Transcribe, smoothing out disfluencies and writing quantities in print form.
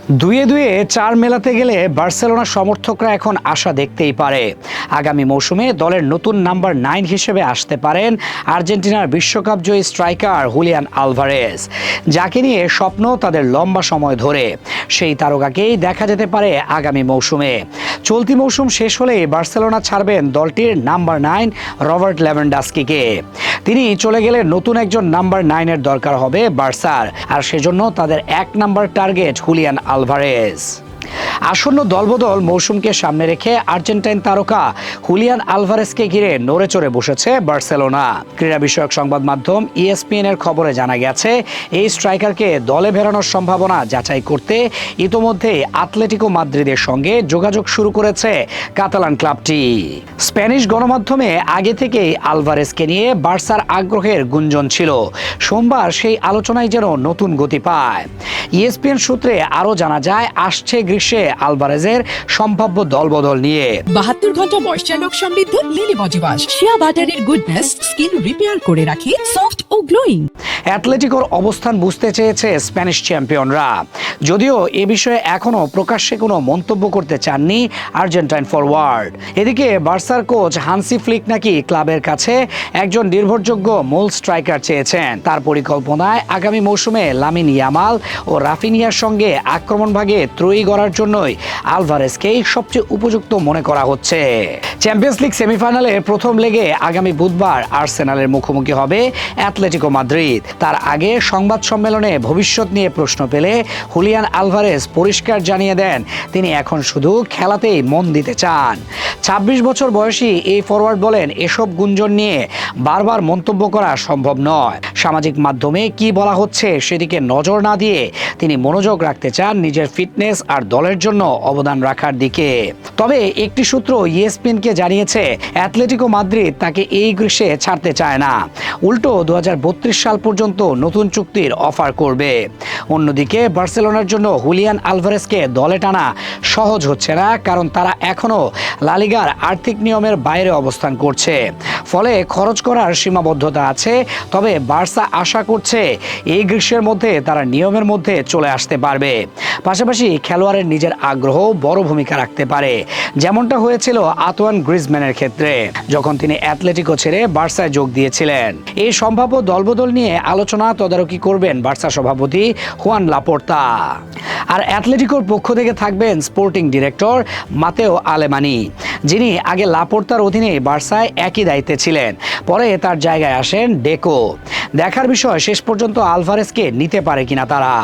দুয়ে দুয়ে চার মেলাতে গেলে বার্সেলোনা সমর্থকরা এখন আশা দেখতেই পারে আগামী মৌসুমে দলের নতুন নাম্বার 9 হিসেবে আসতে পারেন আর্জেন্টিনার বিশ্বকাপ জয়ী স্ট্রাইকার হুলিয়ান আলভারেজ, যাকে নিয়ে স্বপ্ন তাদের লম্বা সময় ধরে। সেই তারকাকেই দেখা যেতে পারে আগামী মৌসুমে। চলতি মৌসুম শেষ হলেই বার্সেলোনা ছাড়বেন দলটির নাম্বার 9 রবার্ট লেভানডস্কিকে। তিনি চলে গেলে নতুন একজন নাম্বার 9 এর দরকার হবে বার্সার, আর সেজন্য তাদের 1 নাম্বার টার্গেট হুলিয়ান আলভারেজ। আসন্ন দলবদল মৌসুমকে সামনে রেখে আর্জেন্টাইন তারকা হুলিয়ান আলভারেজকে ঘিরে নড়ে চড়ে বসেছে বার্সেলোনা। ক্রীড়া বিষয়ক সংবাদ মাধ্যম ESPN এর খবরে জানা গেছে, এই স্ট্রাইকারকে দলে ফেরানোর সম্ভাবনা যাচাই করতে ইতোমধ্যেই আতলেটিকো মাদ্রিদের সঙ্গে যোগাযোগ শুরু করেছে কাতালান ক্লাবটি। স্প্যানিশ গণমাধ্যমে আগে থেকেই আলভারেজকে নিয়ে বার্সার আগ্রহের গুঞ্জন ছিল। সোমবার সেই আলোচনায় যেন নতুন গতি পায়। ESPN সূত্রে আরও জানা যায়, আসছে গ্রীষ্মে আলভারেজের সম্ভাব্য দলবদল নিয়ে 72 ঘন্টা ময়েশ্চার লক সমৃদ্ধ লিলি বডি ওয়াশ শিয়া বাটারের গুডনেস স্কিন রিপেয়ার করে রাখে সফট ও গ্লোয়িং। অ্যাটলেটিকোর অবস্থান বুঝতে চেয়েছে স্প্যানিশ চ্যাম্পিয়নরা, যদিও এ বিষয়ে এখনও প্রকাশ্যে কোনো মন্তব্য করতে চাননি আর্জেন্টাইন ফরওয়ার্ড। এদিকে বার্সার কোচ হান্সি ফ্লিক নাকি ক্লাবের কাছে একজন নির্ভরযোগ্য মূল স্ট্রাইকার চেয়েছেন। তার পরিকল্পনায় আগামী মৌসুমে লামিন ইয়ামাল ও রাফিনিয়ার সঙ্গে আক্রমণ ভাগে ত্রয়ী গড়ার জন্যই আলভারেজকেই সবচেয়ে উপযুক্ত মনে করা হচ্ছে। চ্যাম্পিয়ন্স লিগ সেমিফাইনালের প্রথম লেগে আগামী বুধবার আর্সেনালের মুখোমুখি হবে অ্যাটলেটিকো মাদ্রিদ। তার আগে সংবাদ সম্মেলনে ভবিষ্যৎ নিয়ে প্রশ্ন পেলে হুলিয়ান আলভারেজ পরিষ্কার জানিয়ে দেন, তিনি এখন শুধু খেলাতেই মন দিতে চান। 26 বছর বয়সী এই ফরওয়ার্ড বলেন, এসব গুঞ্জন নিয়ে বারবার মন্তব্য করা সম্ভব নয়। সামাজিক মাধ্যমে কি বলা হচ্ছে সেদিকে নজর না দিয়ে তিনি মনোযোগ রাখতে চান নিজের ফিটনেস আর দলের জন্য অবদান রাখার দিকে। তবে একটি সূত্র ESPN-কে জানিয়েছে, অ্যাটলেটিকো মাদ্রিদ তাকে এই গ্রীষ্মে ছাড়তে চায় না, উল্টো 2032 সাল পর্যন্ত নতুন চুক্তির অফার করবে। অন্যদিকে বার্সেলোনার জন্য হুলিয়ান আলভারেজকে দলে টানা সহজ হচ্ছে না, কারণ তারা এখনও লা লিগার আর্থিক নিয়মের বাইরে অবস্থান করছে। ফলে খরচ করার সীমাবদ্ধতা আছে। তবে বার্সা আশা করছে এই গ্রীষ্মের মধ্যে তারা নিয়মের মধ্যে চলে আসতে পারবে। পাশাপাশি খেলোয়াড়ের নিজের আগ্রহ বড় ভূমিকা রাখতে পারে, যেমনটা হয়েছিল আতোয়ান গ্রিজম্যানের ক্ষেত্রে যখন তিনি অ্যাটলেটিকো ছেড়ে বার্সায় যোগ দিয়েছিলেন। এই সম্ভাব্য দলবদল নিয়ে আলোচনা তদারকি করবেন বার্সা সভাপতি হুয়ান লাপোর্তা। আর অ্যাটলেটিকোর পক্ষ থেকে থাকবেন স্পোর্টিং ডিরেক্টর মাতেও আলেমানি, যিনি আগে লাপোর্তার অধীনে বার্সায় একই দায়িত্বে ছিলেন। পরে তার জায়গায় আসেন ডেকো। দেখার বিষয় শেষ পর্যন্ত আলভারেজকে নিতে পারে কিনা তারা।